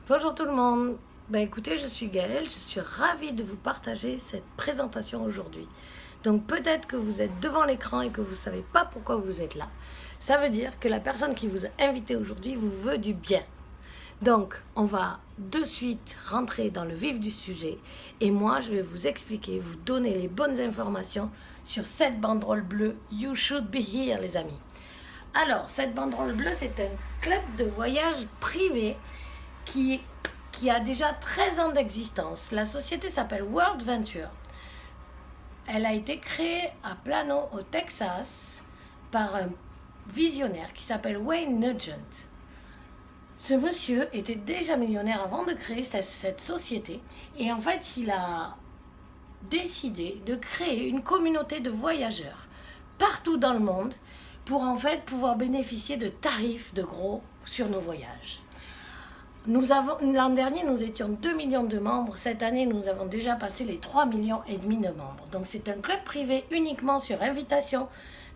Bonjour tout le monde. Écoutez, je suis Gaëlle, je suis ravie de vous partager cette présentation aujourd'hui. Donc peut-être que vous êtes devant l'écran et que vous ne savez pas pourquoi vous êtes là. Ça veut dire que la personne qui vous a invité aujourd'hui vous veut du bien. Donc on va de suite rentrer dans le vif du sujet et moi je vais vous expliquer, vous donner les bonnes informations sur cette banderole bleue You Should Be Here les amis. Alors cette banderole bleue c'est un club de voyage privé qui a déjà 13 ans d'existence. La société s'appelle World Venture. Elle a été créée à Plano, au Texas, par un visionnaire qui s'appelle Wayne Nugent. Ce monsieur était déjà millionnaire avant de créer cette société et en fait, il a décidé de créer une communauté de voyageurs partout dans le monde pour en fait pouvoir bénéficier de tarifs de gros sur nos voyages. L'an dernier, nous étions 2 millions de membres. Cette année, nous avons déjà passé les 3,5 millions de membres. Donc, c'est un club privé uniquement sur invitation.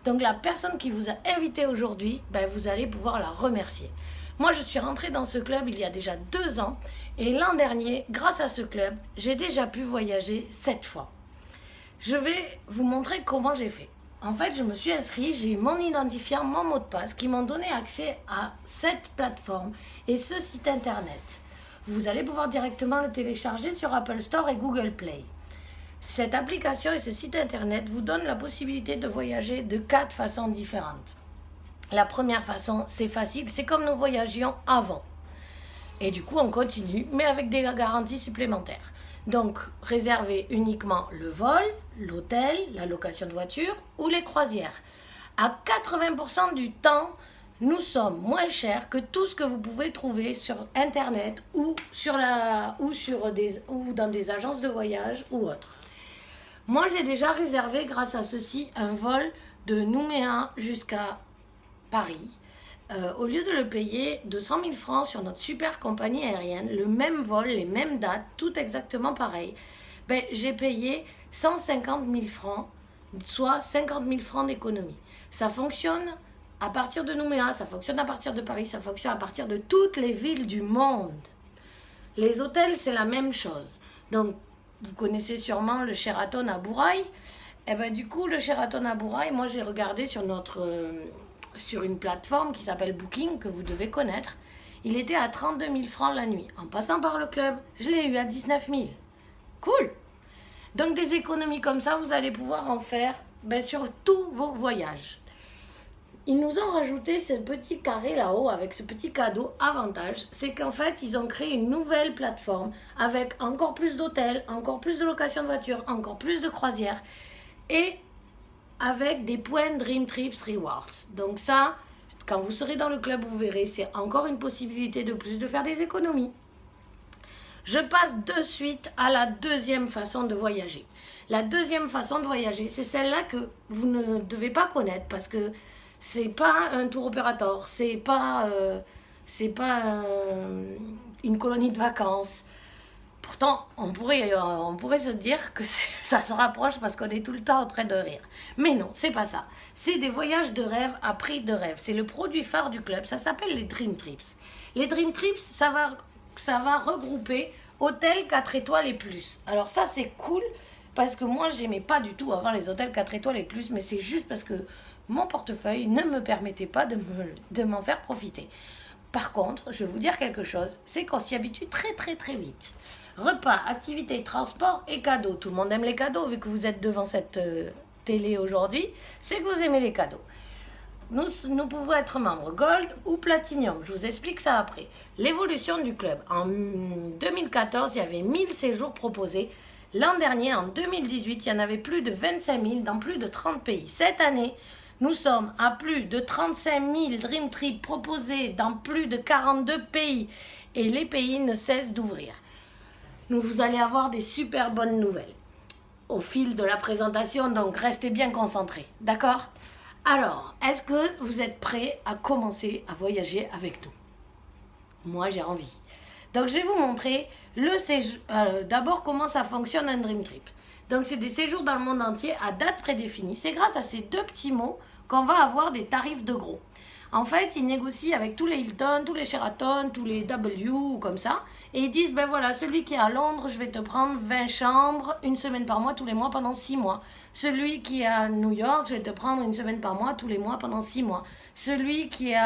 Donc, la personne qui vous a invité aujourd'hui, vous allez pouvoir la remercier. Moi, je suis rentrée dans ce club il y a déjà 2 ans. Et l'an dernier, grâce à ce club, j'ai déjà pu voyager 7 fois. Je vais vous montrer comment j'ai fait. En fait, je me suis inscrite, j'ai eu mon identifiant, mon mot de passe qui m'ont donné accès à cette plateforme et ce site internet. Vous allez pouvoir directement le télécharger sur Apple Store et Google Play. Cette application et ce site internet vous donnent la possibilité de voyager de 4 façons différentes. La première façon, c'est facile, c'est comme nous voyagions avant. Et du coup, on continue, mais avec des garanties supplémentaires. Donc, réservez uniquement le vol, l'hôtel, la location de voiture ou les croisières. À 80% du temps, nous sommes moins chers que tout ce que vous pouvez trouver sur Internet ou dans des agences de voyage ou autres. Moi, j'ai déjà réservé grâce à ceci un vol de Nouméa jusqu'à Paris. Au lieu de le payer 200 000 francs sur notre super compagnie aérienne, le même vol, les mêmes dates, tout exactement pareil, j'ai payé 150 000 francs, soit 50 000 francs d'économie. Ça fonctionne à partir de Nouméa, ça fonctionne à partir de Paris, ça fonctionne à partir de toutes les villes du monde. Les hôtels, c'est la même chose. Donc, vous connaissez sûrement le Sheraton à Bourail. Du coup, le Sheraton à Bourail, moi j'ai regardé sur une plateforme qui s'appelle Booking, que vous devez connaître. Il était à 32 000 francs la nuit. En passant par le club, je l'ai eu à 19 000. Cool! Donc des économies comme ça, vous allez pouvoir en faire sur tous vos voyages. Ils nous ont rajouté ce petit carré là-haut avec ce petit cadeau avantage. C'est qu'en fait, ils ont créé une nouvelle plateforme avec encore plus d'hôtels, encore plus de location de voitures, encore plus de croisières et avec des points Dream Trips Rewards. Donc ça, quand vous serez dans le club, vous verrez, c'est encore une possibilité de plus de faire des économies. Je passe de suite à la deuxième façon de voyager. La deuxième façon de voyager, c'est celle-là que vous ne devez pas connaître parce que c'est pas un tour opérateur, c'est pas une colonie de vacances. Pourtant, on pourrait se dire que ça se rapproche parce qu'on est tout le temps en train de rire. Mais non, c'est pas ça. C'est des voyages de rêve à prix de rêve. C'est le produit phare du club. Ça s'appelle les Dream Trips. Les Dream Trips, ça va regrouper hôtels 4 étoiles et plus. Alors ça, c'est cool parce que moi, j'aimais pas du tout avant les hôtels 4 étoiles et plus, mais c'est juste parce que mon portefeuille ne me permettait pas de m'en faire profiter. Par contre, je vais vous dire quelque chose, c'est qu'on s'y habitue très très très vite. Repas, activités, transport et cadeaux. Tout le monde aime les cadeaux, vu que vous êtes devant cette télé aujourd'hui, c'est que vous aimez les cadeaux. Nous pouvons être membres Gold ou Platinum. Je vous explique ça après. L'évolution du club. En 2014, il y avait 1000 séjours proposés. L'an dernier, en 2018, il y en avait plus de 25 000 dans plus de 30 pays. Cette année, nous sommes à plus de 35 000 Dream Trips proposés dans plus de 42 pays. Et les pays ne cessent d'ouvrir. Vous allez avoir des super bonnes nouvelles au fil de la présentation, donc restez bien concentrés, d'accord? Alors, est-ce que vous êtes prêts à commencer à voyager avec nous? Moi, j'ai envie. Donc, je vais vous montrer d'abord comment ça fonctionne un Dream Trip. Donc, c'est des séjours dans le monde entier à date prédéfinie. C'est grâce à ces deux petits mots qu'on va avoir des tarifs de gros. En fait, ils négocient avec tous les Hilton, tous les Sheraton, tous les W, ou comme ça. Et ils disent, ben voilà, celui qui est à Londres, je vais te prendre 20 chambres, une semaine par mois, tous les mois, pendant 6 mois. Celui qui est à New York, je vais te prendre une semaine par mois, tous les mois, pendant 6 mois. Celui qui est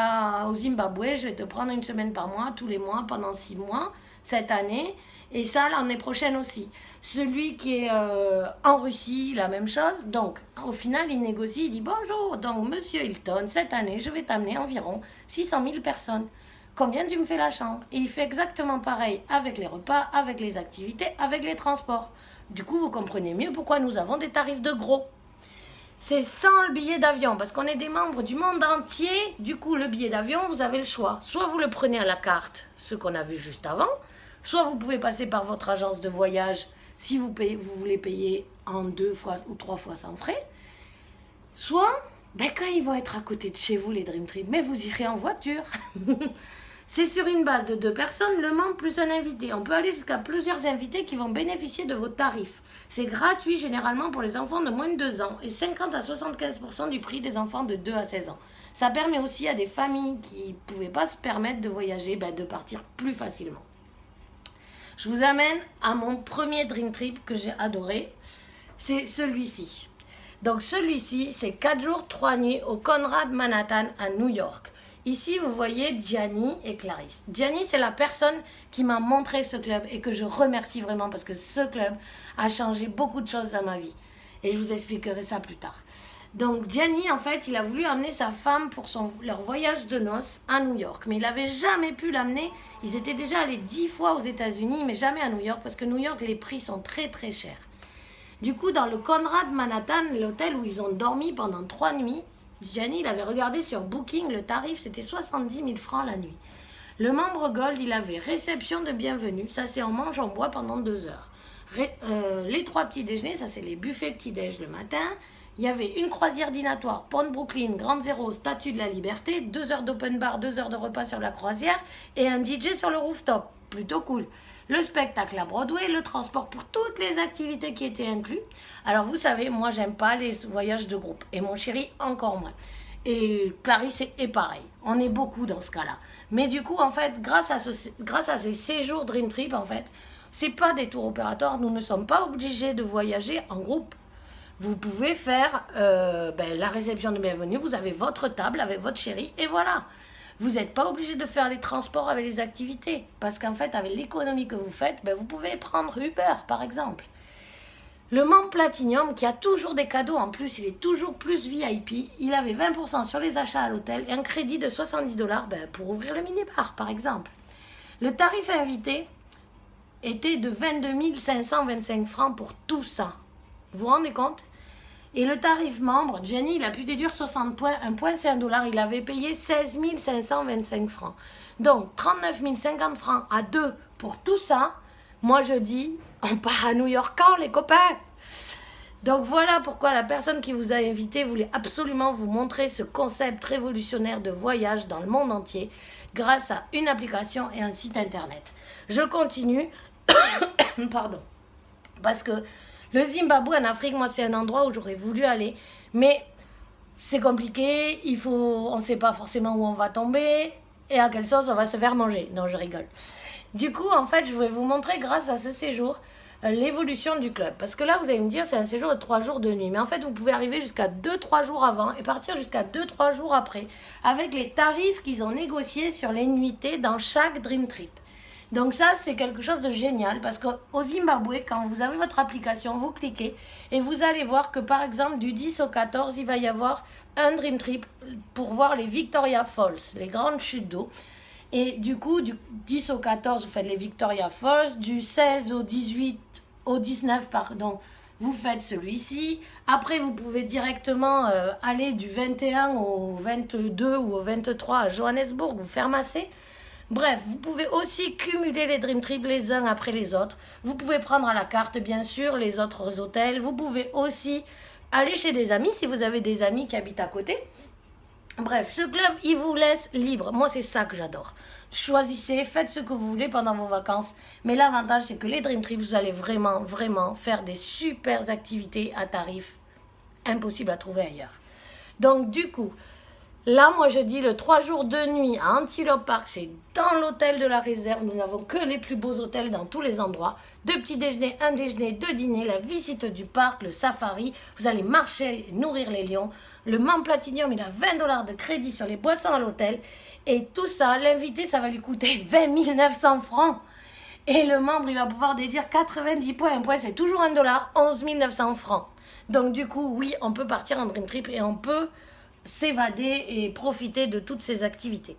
au Zimbabwe, je vais te prendre une semaine par mois, tous les mois, pendant 6 mois, cette année. Et ça, l'année prochaine aussi. Celui qui est en Russie, la même chose. Donc, au final, il négocie, il dit, bonjour, donc, monsieur Hilton, cette année, je vais t'amener environ 600 000 personnes. Combien tu me fais la chambre? Et il fait exactement pareil avec les repas, avec les activités, avec les transports. Du coup, vous comprenez mieux pourquoi nous avons des tarifs de gros. C'est sans le billet d'avion, parce qu'on est des membres du monde entier. Du coup, le billet d'avion, vous avez le choix. Soit vous le prenez à la carte, ce qu'on a vu juste avant, soit vous pouvez passer par votre agence de voyage si vous voulez payer en 2 fois ou 3 fois sans frais. Soit, quand ils vont être à côté de chez vous, les Dream Trip, mais vous irez en voiture. C'est sur une base de 2 personnes, le membre plus un invité. On peut aller jusqu'à plusieurs invités qui vont bénéficier de vos tarifs. C'est gratuit généralement pour les enfants de moins de 2 ans et 50 à 75% du prix des enfants de 2 à 16 ans. Ça permet aussi à des familles qui ne pouvaient pas se permettre de voyager, de partir plus facilement. Je vous amène à mon premier Dream Trip que j'ai adoré. C'est celui-ci. Donc celui-ci, c'est 4 jours, 3 nuits au Conrad Manhattan à New York. Ici, vous voyez Gianni et Clarisse. Gianni, c'est la personne qui m'a montré ce club et que je remercie vraiment parce que ce club a changé beaucoup de choses dans ma vie. Et je vous expliquerai ça plus tard. Donc Gianni, en fait, il a voulu amener sa femme pour leur voyage de noces à New York. Mais il n'avait jamais pu l'amener. Ils étaient déjà allés 10 fois aux États-Unis, mais jamais à New York parce que New York, les prix sont très très chers. Du coup, dans le Conrad Manhattan, l'hôtel où ils ont dormi pendant 3 nuits, Gianni, il avait regardé sur Booking, le tarif, c'était 70 000 francs la nuit. Le membre Gold, il avait réception de bienvenue, ça c'est on mange, on boit pendant 2 heures. Les 3 petits déjeuners, ça c'est les buffets petit-déj le matin. Il y avait une croisière dînatoire, Pont Brooklyn, Grande Zéro, Statue de la Liberté, 2 heures d'open bar, 2 heures de repas sur la croisière et un DJ sur le rooftop. Plutôt cool. Le spectacle à Broadway, le transport pour toutes les activités qui étaient inclus. Alors vous savez, moi j'aime pas les voyages de groupe et mon chéri encore moins. Et Clarisse est pareil. On est beaucoup dans ce cas-là. Mais du coup, en fait, grâce à ces séjours Dream Trip, en fait, c'est pas des tours opérateurs. Nous ne sommes pas obligés de voyager en groupe. Vous pouvez faire la réception de bienvenue. Vous avez votre table avec votre chéri et voilà. Vous n'êtes pas obligé de faire les transports avec les activités. Parce qu'en fait, avec l'économie que vous faites, vous pouvez prendre Uber, par exemple. Le membre Platinum, qui a toujours des cadeaux en plus, il est toujours plus VIP. Il avait 20% sur les achats à l'hôtel et un crédit de 70 $ pour ouvrir le minibar, par exemple. Le tarif invité était de 22 525 francs pour tout ça. Vous vous rendez compte? Et le tarif membre, Gianni, il a pu déduire 60 points. Un point, c'est $1. Il avait payé 16 525 francs. Donc, 39 050 francs à 2 pour tout ça. Moi, je dis, on part à New York quand, les copains? Donc, voilà pourquoi la personne qui vous a invité voulait absolument vous montrer ce concept révolutionnaire de voyage dans le monde entier grâce à une application et un site internet. Je continue. Pardon. Parce que le Zimbabwe en Afrique, moi, c'est un endroit où j'aurais voulu aller. Mais c'est compliqué, on ne sait pas forcément où on va tomber et à quelle sauce on va se faire manger. Non, je rigole. Du coup, en fait, je vais vous montrer, grâce à ce séjour, l'évolution du club. Parce que là, vous allez me dire, c'est un séjour de 3 jours de nuit. Mais en fait, vous pouvez arriver jusqu'à 2-3 jours avant et partir jusqu'à 2-3 jours après avec les tarifs qu'ils ont négociés sur les nuitées dans chaque Dream Trip. Donc ça, c'est quelque chose de génial parce qu'au Zimbabwe, quand vous avez votre application, vous cliquez et vous allez voir que par exemple du 10 au 14, il va y avoir un Dream Trip pour voir les Victoria Falls, les grandes chutes d'eau. Et du coup, du 10 au 14, vous faites les Victoria Falls, du 16 au 18, au 19, pardon, vous faites celui-ci. Après, vous pouvez directement aller du 21 au 22 ou au 23 à Johannesburg, vous faire masser. Bref, vous pouvez aussi cumuler les Dream Trips les uns après les autres. Vous pouvez prendre à la carte, bien sûr, les autres hôtels. Vous pouvez aussi aller chez des amis, si vous avez des amis qui habitent à côté. Bref, ce club, il vous laisse libre. Moi, c'est ça que j'adore. Choisissez, faites ce que vous voulez pendant vos vacances. Mais l'avantage, c'est que les Dream Trips, vous allez vraiment, vraiment faire des super activités à tarifs impossibles à trouver ailleurs. Donc, du coup, Là, moi, je dis le 3 jours de nuit à Antelope Park, c'est dans l'hôtel de la réserve. Nous n'avons que les plus beaux hôtels dans tous les endroits. 2 petits déjeuners, 1 déjeuner, 2 dîners, la visite du parc, le safari. Vous allez marcher et nourrir les lions. Le membre Platinum, il a 20 $ de crédit sur les boissons à l'hôtel. Et tout ça, l'invité, ça va lui coûter 20 900 francs. Et le membre, il va pouvoir déduire 90 points. Un point, c'est toujours 1 $, 11 900 francs. Donc, du coup, oui, on peut partir en Dream Trip et on peut s'évader et profiter de toutes ces activités.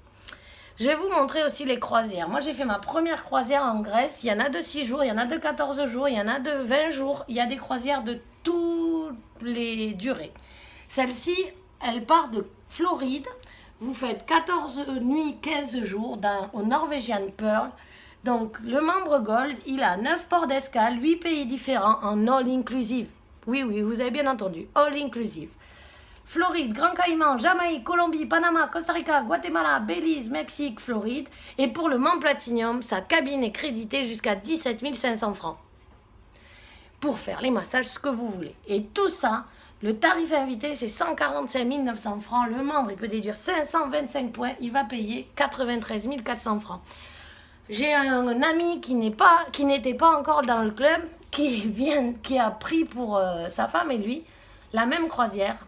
Je vais vous montrer aussi les croisières. Moi, j'ai fait ma première croisière en Grèce. Il y en a de 6 jours, il y en a de 14 jours, il y en a de 20 jours. Il y a des croisières de toutes les durées. Celle-ci, elle part de Floride. Vous faites 14 nuits, 15 jours au Norwegian Pearl. Donc, le membre Gold, il a 9 ports d'escale, 8 pays différents en all inclusive. Oui, vous avez bien entendu, all inclusive. Floride, Grand Caïman, Jamaïque, Colombie, Panama, Costa Rica, Guatemala, Belize, Mexique, Floride. Et pour le membre Platinum, sa cabine est créditée jusqu'à 17 500 francs. Pour faire les massages, ce que vous voulez. Et tout ça, le tarif invité, c'est 145 900 francs. Le membre, il peut déduire 525 points. Il va payer 93 400 francs. J'ai un ami qui n'était pas encore dans le club, qui a pris pour sa femme et lui la même croisière.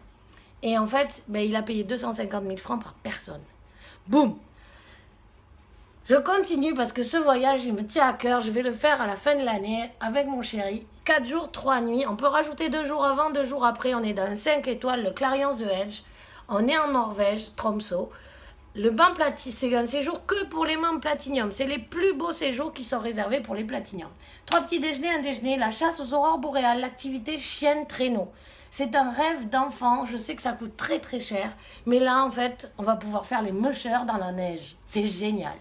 Et en fait, il a payé 250 000 francs par personne. Boum! Je continue parce que ce voyage, il me tient à cœur. Je vais le faire à la fin de l'année avec mon chéri. 4 jours, 3 nuits. On peut rajouter 2 jours avant, 2 jours après. On est dans un 5 étoiles, le Clarion The Edge. On est en Norvège, Tromsø. Le bain platinum, c'est un séjour que pour les membres Platinum. C'est les plus beaux séjours qui sont réservés pour les Platinum. 3 petits déjeuners, 1 déjeuner, la chasse aux aurores boréales, l'activité chienne traîneau. C'est un rêve d'enfant. Je sais que ça coûte très très cher. Mais là, en fait, on va pouvoir faire les mushers dans la neige. C'est génial.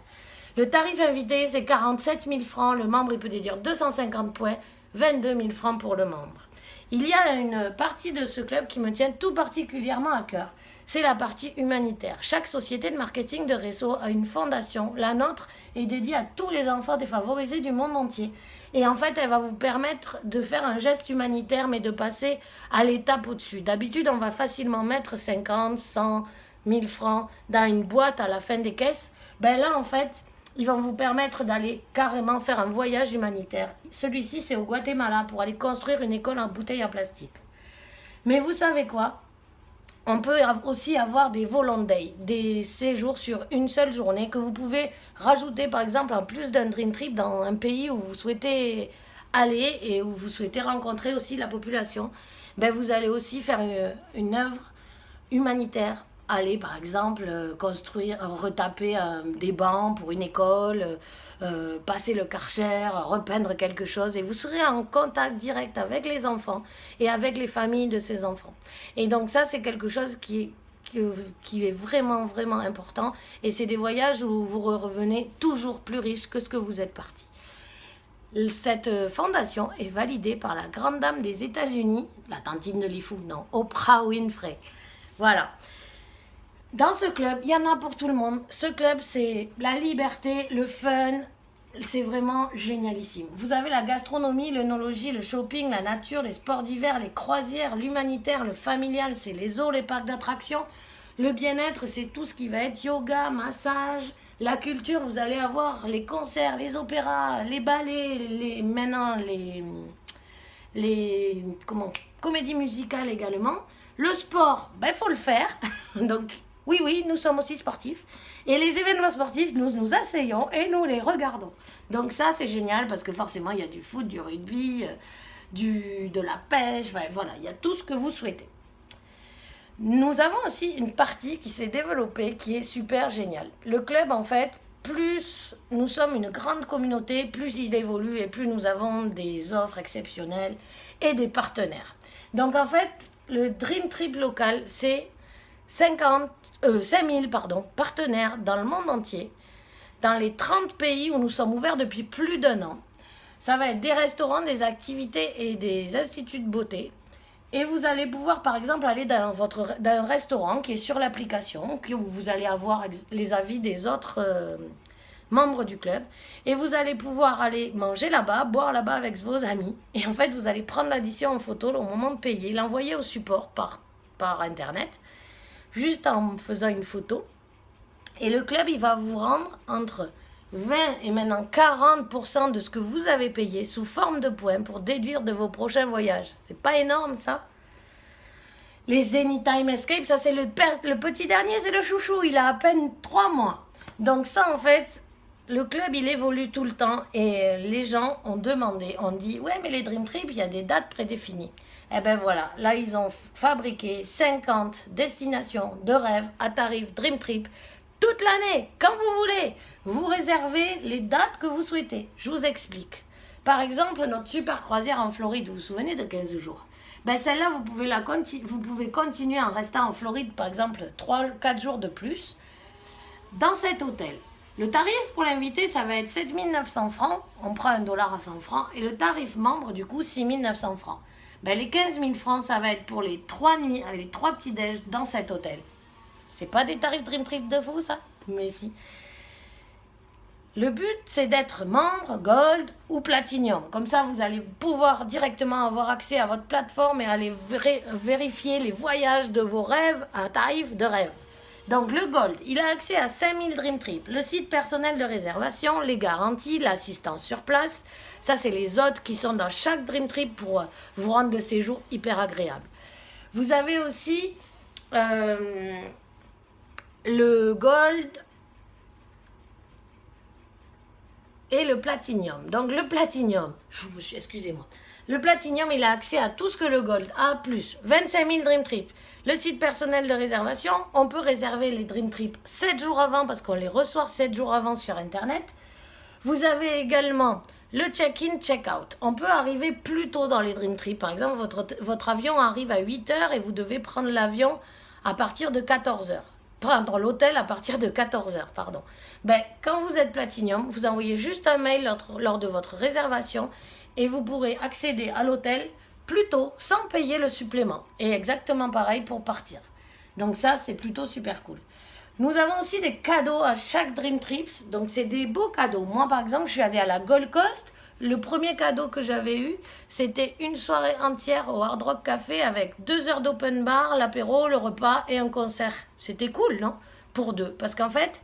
Le tarif invité, c'est 47 000 francs. Le membre, il peut déduire 250 points, 22 000 francs pour le membre. Il y a une partie de ce club qui me tient tout particulièrement à cœur. C'est la partie humanitaire. Chaque société de marketing de réseau a une fondation. La nôtre est dédiée à tous les enfants défavorisés du monde entier. Et en fait, elle va vous permettre de faire un geste humanitaire, mais de passer à l'étape au-dessus. D'habitude, on va facilement mettre 50, 100, 1000 francs dans une boîte à la fin des caisses. Là, en fait, ils vont vous permettre d'aller carrément faire un voyage humanitaire. Celui-ci, c'est au Guatemala pour aller construire une école en bouteilles en plastique. Mais vous savez quoi ? On peut aussi avoir des Volon Day, des séjours sur une seule journée que vous pouvez rajouter par exemple en plus d'un Dream Trip dans un pays où vous souhaitez aller et où vous souhaitez rencontrer aussi la population. Vous allez aussi faire une œuvre humanitaire. Aller par exemple retaper des bancs pour une école, passer le Karcher, repeindre quelque chose et vous serez en contact direct avec les enfants et avec les familles de ces enfants. Et donc ça c'est quelque chose qui est vraiment vraiment important et c'est des voyages où vous revenez toujours plus riche que ce que vous êtes parti. Cette fondation est validée par la grande dame des États-Unis, la tantine de Lifou, non, Oprah Winfrey. Voilà. Dans ce club, il y en a pour tout le monde. Ce club, c'est la liberté, le fun. C'est vraiment génialissime. Vous avez la gastronomie, l'œnologie, le shopping, la nature, les sports d'hiver, les croisières, l'humanitaire, le familial, c'est les zoos, les parcs d'attractions. Le bien-être, c'est tout ce qui va être yoga, massage. La culture, vous allez avoir les concerts, les opéras, les ballets, les comédies musicales également. Le sport, faut le faire. Donc, oui, nous sommes aussi sportifs. Et les événements sportifs, nous nous asseyons et nous les regardons. Donc ça, c'est génial parce que forcément, il y a du foot, du rugby, de la pêche. Voilà, il y a tout ce que vous souhaitez. Nous avons aussi une partie qui s'est développée qui est super géniale. Le club, en fait, plus nous sommes une grande communauté, plus il évolue et plus nous avons des offres exceptionnelles et des partenaires. Donc en fait, le Dream Trip local, c'est 5000 partenaires dans le monde entier, dans les 30 pays où nous sommes ouverts depuis plus d'1 an. Ça va être des restaurants, des activités et des instituts de beauté. Et vous allez pouvoir, par exemple, aller dans un restaurant qui est sur l'application, où vous allez avoir les avis des autres membres du club. Et vous allez pouvoir aller manger là-bas, boire là-bas avec vos amis. Et en fait, vous allez prendre l'addition en photo au moment de payer, l'envoyer au support par Internet. juste en faisant une photo. Et le club, il va vous rendre entre 20 et maintenant 40% de ce que vous avez payé sous forme de points pour déduire de vos prochains voyages. C'est pas énorme, ça? Les Anytime Escape, ça c'est le petit dernier, c'est le chouchou. Il a à peine 3 mois. Donc ça, en fait, le club, il évolue tout le temps. Et les gens ont demandé, ont dit, ouais, mais les Dream Trips, il y a des dates prédéfinies. Eh ben voilà, là, ils ont fabriqué 50 destinations de rêve à tarif Dream Trip toute l'année, quand vous voulez. Vous réservez les dates que vous souhaitez. Je vous explique. Par exemple, notre super croisière en Floride, vous vous souvenez de 15 jours? Ben celle-là, vous pouvez continuer en restant en Floride, par exemple, 3-4 jours de plus, dans cet hôtel. Le tarif pour l'invité, ça va être 7 900 francs. On prend $1 à 100 francs. Et le tarif membre, du coup, 6 900 francs. Ben, les 15 000 francs, ça va être pour les 3 nuits, avec les 3 petits déj dans cet hôtel. C'est pas des tarifs Dream Trip de fou, ça? Mais si. Le but, c'est d'être membre Gold ou Platinum. Comme ça, vous allez pouvoir directement avoir accès à votre plateforme et aller vérifier les voyages de vos rêves à tarif de rêve. Donc, le Gold, il a accès à 5000 Dream Trip, le site personnel de réservation, les garanties, l'assistance sur place. Ça, c'est les hôtes qui sont dans chaque Dream Trip pour vous rendre le séjour hyper agréable. Vous avez aussi le Gold et le Platinum. Donc le Platinum, excusez-moi, le Platinum, il a accès à tout ce que le Gold a, plus 25 000 Dream Trip. Le site personnel de réservation, on peut réserver les Dream Trip 7 jours avant parce qu'on les reçoit 7 jours avant sur Internet. Vous avez également le check-in, check-out. On peut arriver plus tôt dans les Dream Trip. Par exemple, votre avion arrive à 8h et vous devez prendre l'avion à partir de 14h. Prendre l'hôtel à partir de 14h, pardon. Ben, quand vous êtes Platinum, vous envoyez juste un mail lors de votre réservation et vous pourrez accéder à l'hôtel plus tôt sans payer le supplément. Et exactement pareil pour partir. Donc ça, c'est plutôt super cool. Nous avons aussi des cadeaux à chaque Dream Trips. Donc c'est des beaux cadeaux. Moi, par exemple, je suis allée à la Gold Coast. Le premier cadeau que j'avais eu, c'était une soirée entière au Hard Rock Café avec 2 heures d'open bar, l'apéro, le repas et un concert. C'était cool, non? Pour 2. Parce qu'en fait,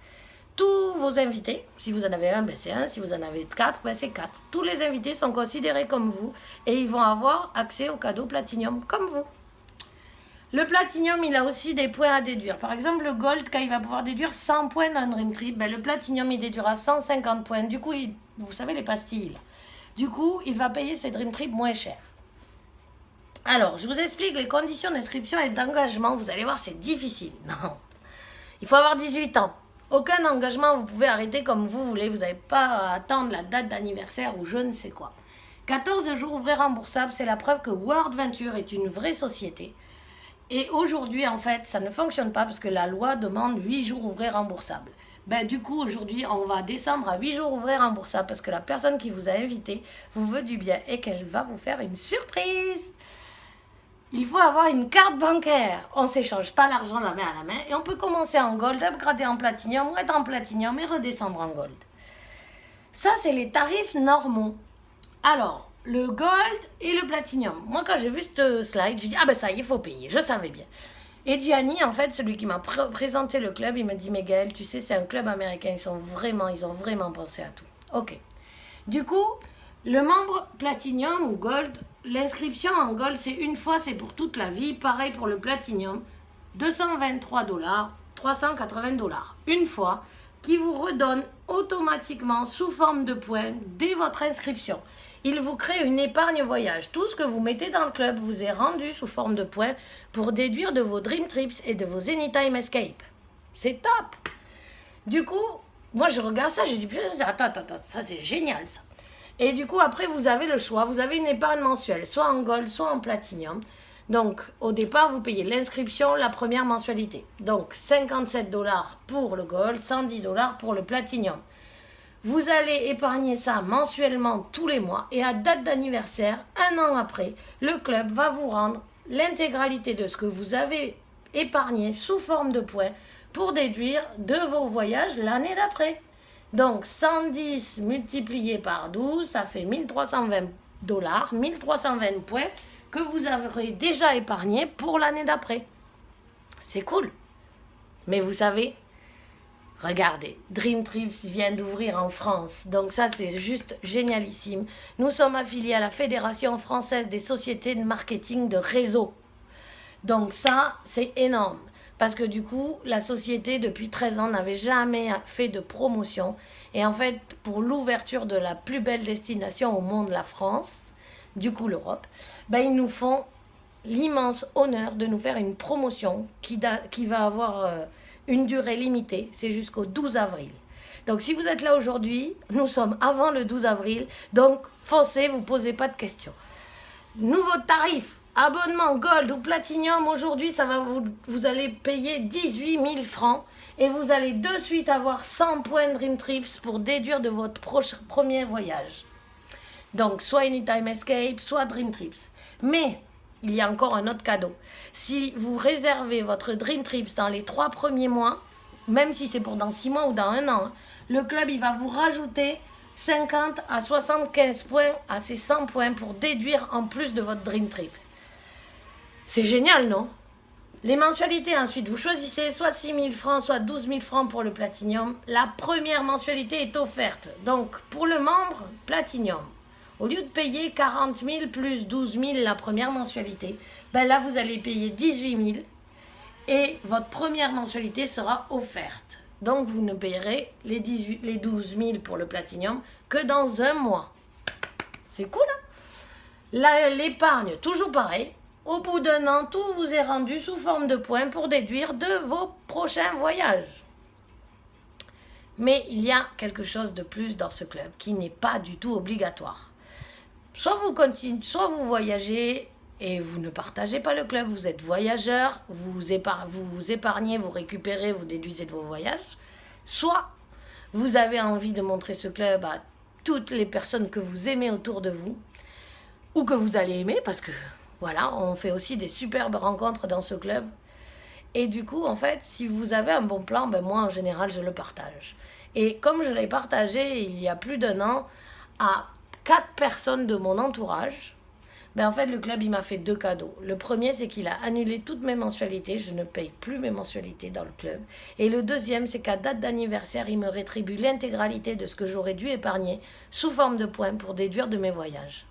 tous vos invités, si vous en avez un, ben c'est 1. Si vous en avez 4, ben c'est 4. Tous les invités sont considérés comme vous et ils vont avoir accès aux cadeaux Platinum comme vous. Le Platinum, il a aussi des points à déduire. Par exemple, le Gold, quand il va pouvoir déduire 100 points d'un Dream Trip, ben le Platinum, il déduira 150 points. Du coup, vous savez, les pastilles, là. Du coup, il va payer ses Dream Trips moins cher. Alors, je vous explique les conditions d'inscription et d'engagement. Vous allez voir, c'est difficile. Non. Il faut avoir 18 ans. Aucun engagement, vous pouvez arrêter comme vous voulez. Vous n'avez pas à attendre la date d'anniversaire ou je ne sais quoi. 14 jours ouvrés remboursables, c'est la preuve que World Venture est une vraie société. Et aujourd'hui, en fait, ça ne fonctionne pas parce que la loi demande 8 jours ouvrés remboursables. Ben, du coup, aujourd'hui, on va descendre à 8 jours ouvrés remboursables parce que la personne qui vous a invité vous veut du bien et qu'elle va vous faire une surprise. Il faut avoir une carte bancaire. On ne s'échange pas l'argent la main à la main et on peut commencer en gold, upgrader en platinum ou être en platinum et redescendre en gold. Ça, c'est les tarifs normaux. Alors, le gold et le platinum. Moi, quand j'ai vu ce slide, j'ai dit, ah ben ça y est, il faut payer. Je savais bien. Et Gianni, en fait, celui qui m'a présenté le club, il me dit, mais Gaëlle, tu sais, c'est un club américain, ils ont vraiment pensé à tout. Ok. Du coup, le membre Platinum ou Gold, l'inscription en Gold, c'est une fois, c'est pour toute la vie. Pareil pour le Platinum, $223, $380. Une fois, qui vous redonne automatiquement sous forme de points dès votre inscription. Il vous crée une épargne voyage. Tout ce que vous mettez dans le club vous est rendu sous forme de points pour déduire de vos Dream Trips et de vos Anytime Escape. C'est top! Du coup, moi je regarde ça, j'ai dit, attends, ça c'est génial ça. Et du coup, après, vous avez le choix. Vous avez une épargne mensuelle, soit en gold, soit en platinum. Donc, au départ, vous payez l'inscription, la première mensualité. Donc, $57 pour le gold, $110 pour le platinum. Vous allez épargner ça mensuellement tous les mois. Et à date d'anniversaire, 1 an après, le club va vous rendre l'intégralité de ce que vous avez épargné sous forme de points pour déduire de vos voyages l'année d'après. Donc, 110 multiplié par 12, ça fait $1320, 1320 points que vous aurez déjà épargné pour l'année d'après. C'est cool. Mais vous savez, regardez, Dream Trips vient d'ouvrir en France. Donc ça, c'est juste génialissime. Nous sommes affiliés à la Fédération française des sociétés de marketing de réseau. Donc ça, c'est énorme. Parce que du coup, la société, depuis 13 ans, n'avait jamais fait de promotion. Et en fait, pour l'ouverture de la plus belle destination au monde, la France, du coup l'Europe, ben, ils nous font l'immense honneur de nous faire une promotion qui va avoir une durée limitée. C'est jusqu'au 12 avril. Donc si vous êtes là aujourd'hui, nous sommes avant le 12 avril. Donc foncez, vous ne posez pas de questions. Nouveau tarif. Abonnement Gold ou Platinum, aujourd'hui, vous allez payer 18 000 francs et vous allez de suite avoir 100 points Dream Trips pour déduire de votre premier voyage. Donc, soit Anytime Escape, soit Dream Trips. Mais, il y a encore un autre cadeau. Si vous réservez votre Dream Trips dans les 3 premiers mois, même si c'est pour dans 6 mois ou dans 1 an, le club, il va vous rajouter 50 à 75 points à ces 100 points pour déduire en plus de votre Dream Trip. C'est génial, non? Les mensualités, ensuite, vous choisissez soit 6 000 francs, soit 12 000 francs pour le Platinum. La première mensualité est offerte. Donc, pour le membre Platinum, au lieu de payer 40 000 plus 12 000 la première mensualité, ben là, vous allez payer 18 000 et votre première mensualité sera offerte. Donc, vous ne payerez les 12 000 pour le Platinum que dans 1 mois. C'est cool, hein? L'épargne, toujours pareil. Au bout d'1 an, tout vous est rendu sous forme de points pour déduire de vos prochains voyages. Mais il y a quelque chose de plus dans ce club qui n'est pas du tout obligatoire. Soit vous voyagez et vous ne partagez pas le club, vous êtes voyageur, vous épargnez, vous récupérez, vous déduisez de vos voyages. Soit vous avez envie de montrer ce club à toutes les personnes que vous aimez autour de vous ou que vous allez aimer parce que voilà, on fait aussi des superbes rencontres dans ce club. Et du coup, en fait, si vous avez un bon plan, ben moi, en général, je le partage. Et comme je l'ai partagé il y a plus d'1 an à 4 personnes de mon entourage, ben en fait, le club, il m'a fait 2 cadeaux. Le premier, c'est qu'il a annulé toutes mes mensualités. Je ne paye plus mes mensualités dans le club. Et le deuxième, c'est qu'à date d'anniversaire, il me rétribue l'intégralité de ce que j'aurais dû épargner sous forme de points pour déduire de mes voyages.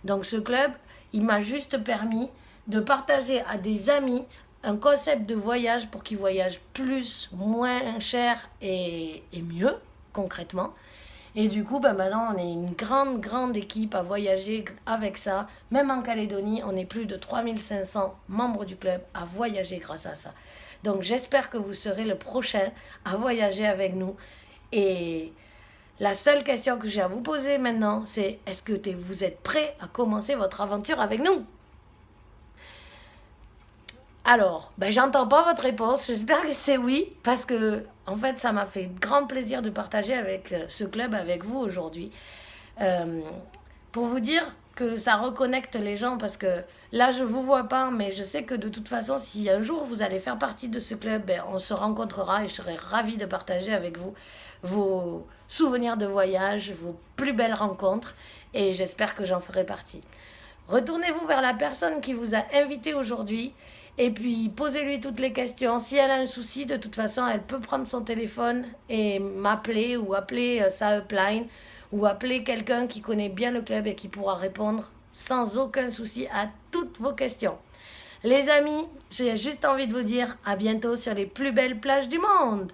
Donc ce club, il m'a juste permis de partager à des amis un concept de voyage pour qu'ils voyagent plus, moins cher et mieux, concrètement. Et du coup, ben maintenant, on est une grande équipe à voyager avec ça. Même en Calédonie, on est plus de 3500 membres du club à voyager grâce à ça. Donc j'espère que vous serez le prochain à voyager avec nous. Et la seule question que j'ai à vous poser maintenant, c'est est-ce que vous êtes prêts à commencer votre aventure avec nous? Alors, ben, j'entends pas votre réponse. J'espère que c'est oui, parce que en fait, ça m'a fait grand plaisir de partager avec ce club avec vous aujourd'hui. Pour vous dire que ça reconnecte les gens, parce que là, je vous vois pas, mais je sais que de toute façon, si un jour vous allez faire partie de ce club, ben, on se rencontrera et je serai ravie de partager avec vous vos souvenirs de voyage, vos plus belles rencontres, et j'espère que j'en ferai partie. Retournez-vous vers la personne qui vous a invité aujourd'hui et puis posez-lui toutes les questions. Si elle a un souci, de toute façon, elle peut prendre son téléphone et m'appeler ou appeler sa upline ou appeler quelqu'un qui connaît bien le club et qui pourra répondre sans aucun souci à toutes vos questions. Les amis, j'ai juste envie de vous dire à bientôt sur les plus belles plages du monde.